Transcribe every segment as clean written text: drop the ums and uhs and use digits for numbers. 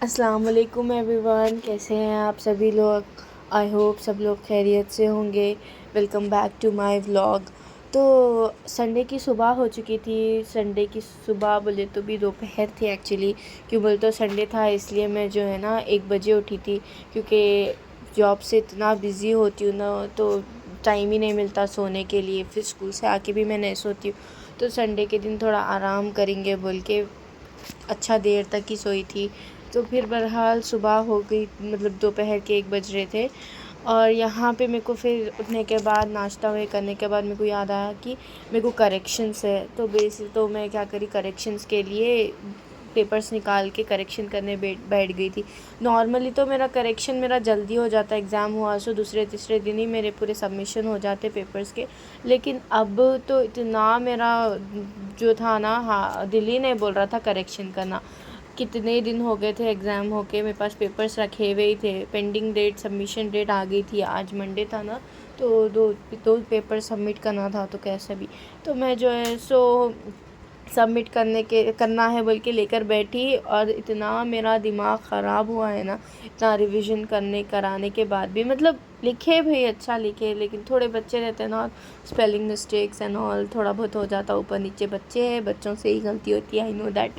अस्सलाम वालेकुम एवरीवन, कैसे हैं आप सभी लोग। आई होप सब लोग खैरियत से होंगे। Welcome back to my vlog. तो संडे की सुबह हो चुकी थी। संडे की सुबह बोले तो भी दोपहर थी एक्चुअली। क्यों बोले तो संडे था इसलिए मैं जो है ना 1 बजे उठी थी, क्योंकि जॉब से इतना बिज़ी होती हूँ ना तो टाइम ही नहीं मिलता सोने के लिए। फिर स्कूल से आके भी मैं नहीं सोती हूँ, तो संडे के दिन थोड़ा आराम करेंगे बोल के अच्छा देर तक ही सोई थी। तो फिर बहरहाल सुबह हो गई, मतलब दोपहर के 1 बज रहे थे। और यहाँ पे मेरे को फिर उठने के बाद नाश्ता वही करने के बाद मेरे को याद आया कि मेरे को करेक्शंस है। तो तो मैं क्या करी, करेक्शंस के लिए पेपर्स निकाल के करेक्शन करने बैठ गई थी। नॉर्मली तो मेरा जल्दी हो जाता, एग्ज़ाम हुआ सो दूसरे तीसरे दिन ही मेरे पूरे सबमिशन हो जाते पेपर्स के। लेकिन अब तो इतना मेरा जो था ना, हाँ, दिल ही नहीं बोल रहा था करेक्शन करना। कितने दिन हो गए थे एग्ज़ाम होके, मेरे पास पेपर्स रखे हुए ही थे। पेंडिंग डेट, सबमिशन डेट आ गई थी। आज मंडे था ना, तो दो पेपर सबमिट करना था, तो कैसे भी तो मैं जो है सो सबमिट करना है बोल के लेकर बैठी। और इतना मेरा दिमाग ख़राब हुआ है ना, इतना रिवीजन कराने के बाद भी, मतलब लिखे भाई अच्छा लिखे, लेकिन थोड़े बच्चे रहते हैं ना, स्पेलिंग मिस्टेक्स एंड ऑल थोड़ा बहुत हो जाता, ऊपर नीचे बच्चे हैं, बच्चों से ही गलती होती है, आई नो दैट।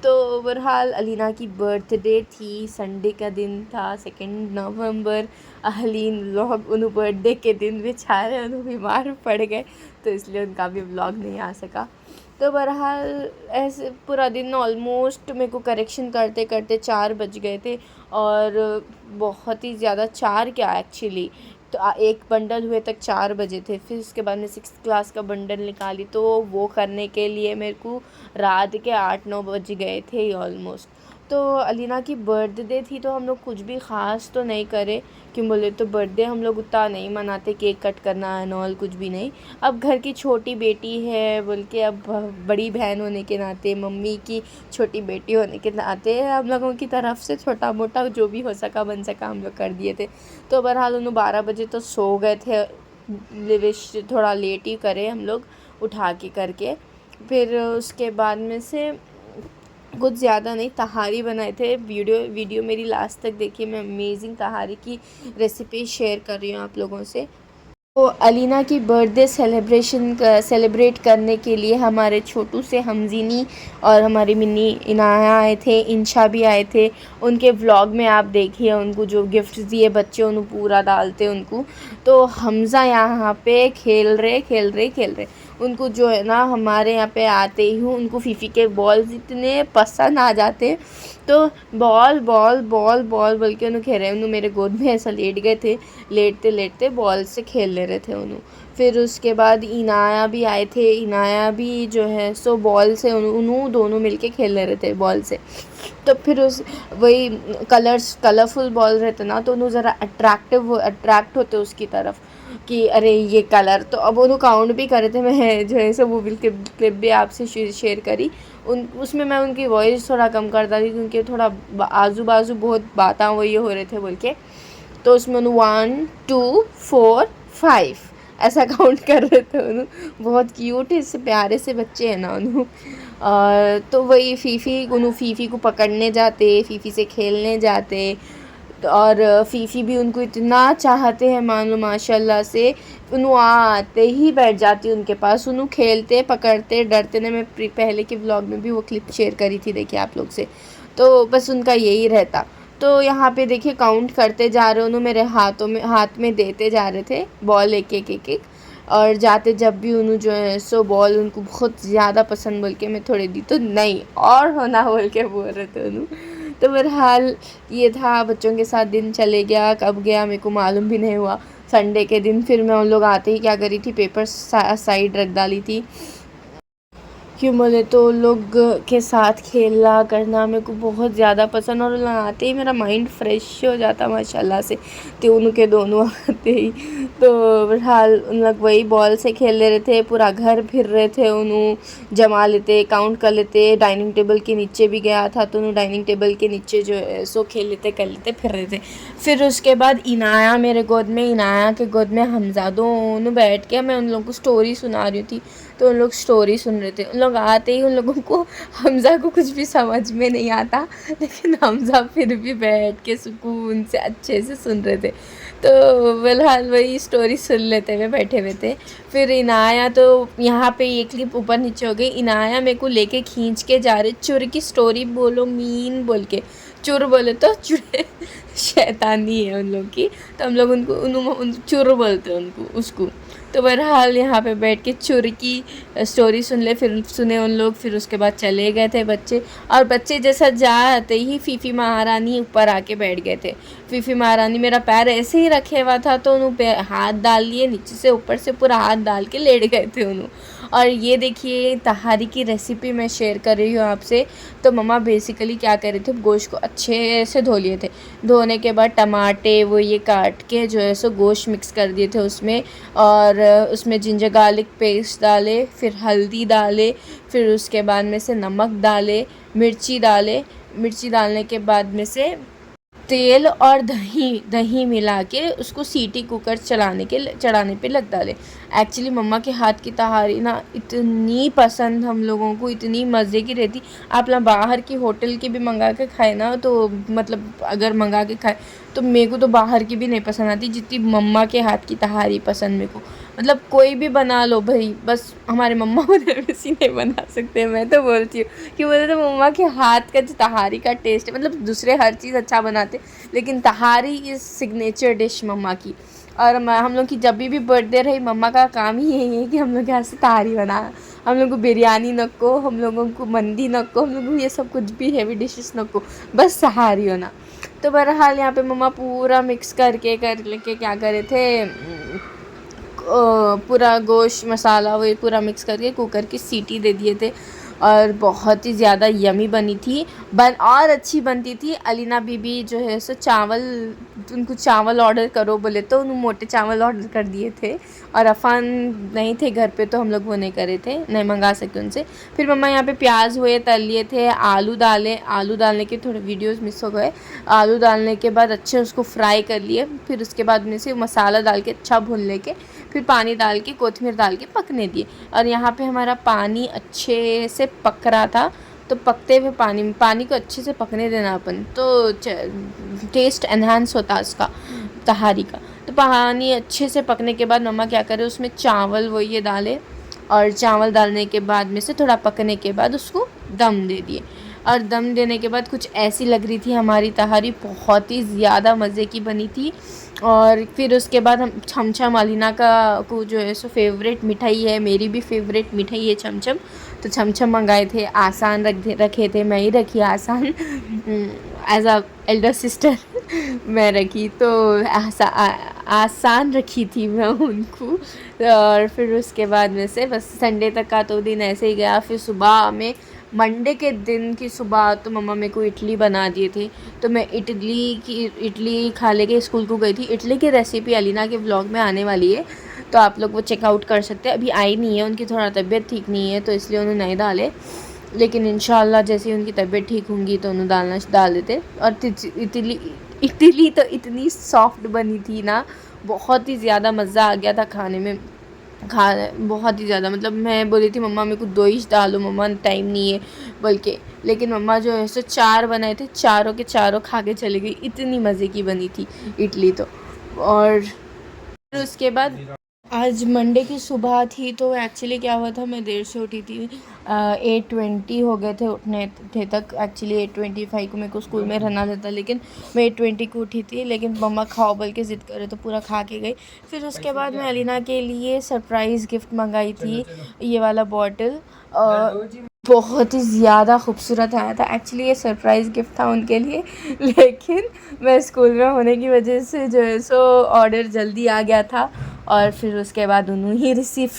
तो बहरहाल अलीना की बर्थडे थी, संडे का दिन था, 2 नवंबर। अहलीन व्लॉग उन बर्थडे के दिन बेचारे उन बीमार पड़ गए, तो इसलिए उनका भी व्लॉग नहीं आ सका। तो बहरहाल ऐसे पूरा दिन ऑलमोस्ट मेरे को करेक्शन करते करते 4 बज गए थे। और बहुत ही ज़्यादा, 4 क्या एक्चुअली, तो एक बंडल हुए तक 4 बजे थे। फिर उसके बाद में 6th क्लास का बंडल निकाली, तो वो करने के लिए मेरे को रात के 8-9 बज गए थे ऑलमोस्ट। तो अलीना की बर्थडे थी, तो हम लोग कुछ भी ख़ास तो नहीं करे। क्यों बोले तो बर्थडे हम लोग उतना नहीं मनाते, केक कट करना है नॉल कुछ भी नहीं। अब घर की छोटी बेटी है बोल के, अब बड़ी बहन होने के नाते, मम्मी की छोटी बेटी होने के नाते, हम लोगों की तरफ से छोटा मोटा जो भी हो सका बन सका हम लोग कर दिए थे। तो बहरहाल उन्होंने 12 बजे तो सो गए थे। लिविश थोड़ा लेट ही करे हम लोग, उठा के करके। फिर उसके बाद में से कुछ ज़्यादा नहीं, तहारी बनाए थे। वीडियो मेरी लास्ट तक देखिए, मैं अमेजिंग तहारी की रेसिपी शेयर कर रही हूँ आप लोगों से। तो अलीना की बर्थडे सेलिब्रेट करने के लिए हमारे छोटू से हमजीनी और हमारी मिनी इनाया आए थे, इंशा भी आए थे। उनके व्लॉग में आप देखिए, उनको जो गिफ्ट दिए बच्चे उन्हें पूरा डालते उनको। तो हमज़ा यहाँ पे खेल रहे उनको जो है ना, हमारे यहाँ पे आते ही हूँ उनको फीफी के बॉल्स इतने पसंद आ जाते। तो बॉल बॉल बॉल बॉल बोल के उन्हें खेल रहे, उन्होंने मेरे गोद में ऐसा लेट गए थे। लेटते लेटते बॉल से खेल ले रहे थे उन्हों। फिर उसके बाद इनाया भी आए थे। इनाया भी जो है सो बॉल से उन्हों दोनों मिलके खेल ले रहे थे बॉल से। तो फिर उस वही कलरफुल बॉल रहते ना, तो उन्होंने ज़रा अट्रैक्ट होते उसकी तरफ कि अरे ये कलर। तो अब उन्होंने काउंट भी करे थे, मैं जो है सो वो क्लिप भी आपसे शेयर करी। उसमें मैं उनकी वॉइस थोड़ा कम कर दी, क्योंकि थोड़ा आजू बाजू बहुत बातें वही हो रहे थे बोल के। तो उसमें 1 2 4 5 ऐसा काउंट कर रहे थे उन्होंने। बहुत क्यूट है, इससे प्यारे से बच्चे हैं ना उन्होंने। तो वही फीफी को पकड़ने जाते, फीफी से खेलने जाते। और फीफी भी उनको इतना चाहते हैं मान लो माशाल्लाह से। उन्होंने आते ही बैठ जाती उनके पास, उन्होंने खेलते पकड़ते डरते ने। मैं पहले के व्लॉग में भी वो क्लिप शेयर करी थी, देखिए आप लोग से। तो बस उनका यही रहता। तो यहाँ पे देखिए काउंट करते जा रहे उन्होंने, मेरे हाथ में देते जा रहे थे बॉल एक एक एक एक। और जाते जब भी उन्होंने जो है सो बॉल उनको बहुत ज़्यादा पसंद बोल के मैं थोड़ी दी, तो नहीं और होना बोल के बोल रहे थे उन्होंने। तो बहरहाल ये था, बच्चों के साथ दिन चले गया, कब गया मेरे को मालूम भी नहीं हुआ। संडे के दिन फिर मैं उन लोग आते ही क्या करी थी, पेपर साइड रख डाली थी। क्यों बोले तो लोग के साथ खेलना करना मेरे को बहुत ज़्यादा पसंद, और आते ही मेरा माइंड फ्रेश हो जाता माशाल्लाह से। तो उनके दोनों आते ही, तो बहरहाल उन लोग वही बॉल से खेल ले रहे थे, पूरा घर फिर रहे थे। उन्होंने जमा लेते, काउंट कर लेते। डाइनिंग टेबल के नीचे भी गया था, तो उन्होंने डाइनिंग टेबल के नीचे जो है सो खेल लेते कर लेते फिर रहे थे। फिर उसके बाद इनाया मेरे गोद में, इनाया के गोद में हमज़ा, दोनों बैठ के मैं उन लोगों को स्टोरी सुना रही थी। तो उन लोग स्टोरी सुन रहे थे। उन लोग आते ही उन लोगों को हमज़ा को कुछ भी समझ में नहीं आता, लेकिन हमज़ा फिर भी बैठ के सुकून से अच्छे से सुन रहे थे। तो फ़िलहाल वही स्टोरी सुन लेते हुए बैठे हुए थे। फिर इनाया तो यहाँ पे ये क्लिप ऊपर नीचे हो गई। इनाया मेरे को लेके खींच के जा रहे, चुर की स्टोरी बोलो मीन बोल के, चुर बोले तो चुरे शैतानी है उन लोग की, तो हम लोग उन चुर बोलते हैं उनको उसको। तो बहरहाल यहाँ पे बैठ के चुर की स्टोरी सुन ले, फिर सुने उन लोग, फिर उसके बाद चले गए थे बच्चे। और बच्चे जैसा जा आते ही फ़ीफ़ी महारानी ऊपर आके बैठ गए थे। फ़ीफ़ी महारानी मेरा पैर ऐसे ही रखे हुआ था तो उन्होंने हाथ डाल लिए, नीचे से ऊपर से पूरा हाथ डाल के लेट गए थे उन्होंने। और ये देखिए तहारी की रेसिपी मैं शेयर कर रही हूँ आपसे। तो मम्मा बेसिकली क्या कर रहे थे, गोश्त को अच्छे से धो लिए थे। धोने के बाद टमाटे वो ये काट के जो है सो गोश्त मिक्स कर दिए थे उसमें, और उसमें जिंजर गार्लिक पेस्ट डाले, फिर हल्दी डाले, फिर उसके बाद में से नमक डाले, मिर्ची डाले, मिर्ची डालने के बाद में से तेल और दही मिला के उसको सीटी कुकर चढ़ाने पे लग डाले। एक्चुअली मम्मा के हाथ की तहारी ना इतनी पसंद हम लोगों को, इतनी मज़े की रहती। आप ना बाहर की होटल की भी मंगा के खाए ना, तो मतलब अगर मंगा के खाए तो मेरे को तो बाहर की भी नहीं पसंद आती जितनी मम्मा के हाथ की तहारी पसंद मेरे को। मतलब कोई भी बना लो भाई, बस हमारे मम्मा उधर वैसी नहीं बना सकते। मैं तो बोलती हूँ कि बोले तो मम्मा के हाथ का जो तहारी का टेस्ट है, मतलब दूसरे हर चीज़ अच्छा बनाते लेकिन तहारी इज़ सिग्नेचर डिश मम्मा की। और हम लोग की जब भी बर्थडे रही, मम्मा का काम ही यही है कि हम लोग के यहाँ से तहारी बना। हम लोग को बिरयानी नको, हम लोगों को मंदी नको, हम लोग को ये सब कुछ भी हैवी डिशेस नको, बस तहारी होना। तो बहरहाल यहाँ पे मम्मा पूरा मिक्स कर लेके क्या करे थे, पूरा गोश्त मसाला वो पूरा मिक्स करके कुकर की सीटी दे दिए थे। और बहुत ही ज़्यादा यमी बनी थी, और अच्छी बनती थी। अलीना बीबी जो है सो चावल, उनको चावल ऑर्डर करो बोले तो उन्होंने मोटे चावल ऑर्डर कर दिए थे, और अफ़ान नहीं थे घर पे तो हम लोग वो नहीं करे थे, नहीं मंगा सके उनसे। फिर मम्मा यहाँ पे प्याज हुए तल लिए थे, आलू डाले, आलू डालने के थोड़े वीडियोस मिस हो गए। आलू डालने के बाद अच्छे उसको फ्राई कर लिए, फिर उसके बाद में से मसाला डाल के अच्छा भून लेके फिर पानी डाल के कोथिमीर डाल के पकने दिए। और यहाँ पे हमारा पानी अच्छे से पक रहा था, तो पकते हुए पानी को अच्छे से पकने देना अपन, तो टेस्ट एनहांस होता है उसका तहारी का। तो पानी अच्छे से पकने के बाद मम्मा क्या करे, उसमें चावल वो ये डाले, और चावल डालने के बाद में से थोड़ा पकने के बाद उसको दम दे दिए। और दम देने के बाद कुछ ऐसी लग रही थी हमारी तहारी, बहुत ही ज़्यादा मज़े की बनी थी। और फिर उसके बाद हम छमछम, अलीना का को जो है सो फेवरेट मिठाई है, मेरी भी फेवरेट मिठाई है छमछम, तो छमछम मंगाए थे। आसान रखे थे, मैं ही रखी आसान एज अ एल्डर सिस्टर मैं रखी, तो आसान रखी थी मैं उनको। और फिर उसके बाद में से बस संडे तक का तो दिन ऐसे ही गया। फिर सुबह में मंडे के दिन की सुबह तो मम्मा मेरे को इडली बना दिए थे, तो मैं इडली खा लेके स्कूल को गई थी। इडली की रेसिपी अलीना के व्लॉग में आने वाली है, तो आप लोग वो चेकआउट कर सकते हैं। अभी आई नहीं है, उनकी थोड़ा तबीयत ठीक नहीं है तो इसलिए उन्होंने नहीं डाले, लेकिन इंशाल्लाह जैसे ही उनकी तबीयत ठीक होंगी तो उन्हें डाल देते। और इडली तो इतनी सॉफ्ट बनी थी ना, बहुत ही ज़्यादा मज़ा आ गया था खाने में, बहुत ही ज़्यादा। मतलब मैं बोली थी मम्मा मेरे को 2 ही डालो मम्मा, टाइम नहीं है बोल के, लेकिन मम्मा जो है सो 4 बनाए थे, चारों के चारों खा के चली गई, इतनी मज़े की बनी थी इडली तो। और फिर उसके बाद आज मंडे की सुबह थी, तो एक्चुअली क्या हुआ था, मैं देर से उठी थी। 8:20 हो गए थे उठने थे तक। एक्चुअली 8:25 को मेरे को स्कूल में रहना था, लेकिन मैं 8:20 को उठी थी, लेकिन मम्मा खाओ बोल के ज़िद करे तो पूरा खा के गई। फिर उसके बाद मैं अलीना के लिए सरप्राइज़ गिफ्ट मंगाई थी, ये वाला बॉटल, बहुत ही ज़्यादा खूबसूरत आया था। एक्चुअली ये सरप्राइज़ गिफ्ट था उनके लिए, लेकिन मैं स्कूल में होने की वजह से जो है सो ऑर्डर जल्दी आ गया था, और फिर उसके बाद उन्होंने ही रिसीव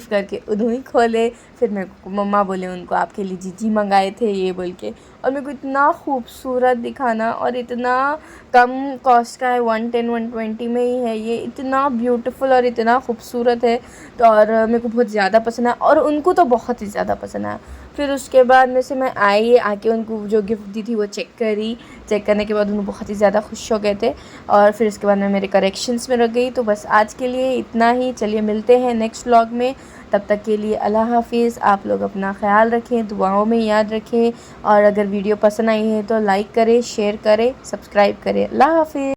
करके उन्होंने ही खोले। फिर मेरे को मम्मा बोले उनको आपके लिए जीजी मंगाए थे ये बोल के, और मेरे को इतना खूबसूरत दिखाना, और इतना कम कॉस्ट का है, 110-120 में ही है ये, इतना ब्यूटीफुल और इतना खूबसूरत है। तो और मेरे को बहुत ज़्यादा पसंद है, और उनको तो बहुत ही ज़्यादा पसंद आया। फिर उसके बाद में से मैं आई, आके उनको जो गिफ्ट दी थी वो चेक करी। चेक करने के बाद उन्हें बहुत ही ज़्यादा खुश हो गए थे और फिर उसके बाद मैं मेरे करेक्शंस में रख गई। तो बस आज के लिए इतना ही। चलिए मिलते हैं नेक्स्ट व्लॉग में, तब तक के लिए अल्लाह हाफिज़। आप लोग अपना ख्याल रखें, दुआओं में याद रखें और अगर वीडियो पसंद आई है तो लाइक करें, शेयर करें, सब्सक्राइब करें। अल्लाह हाफिज़।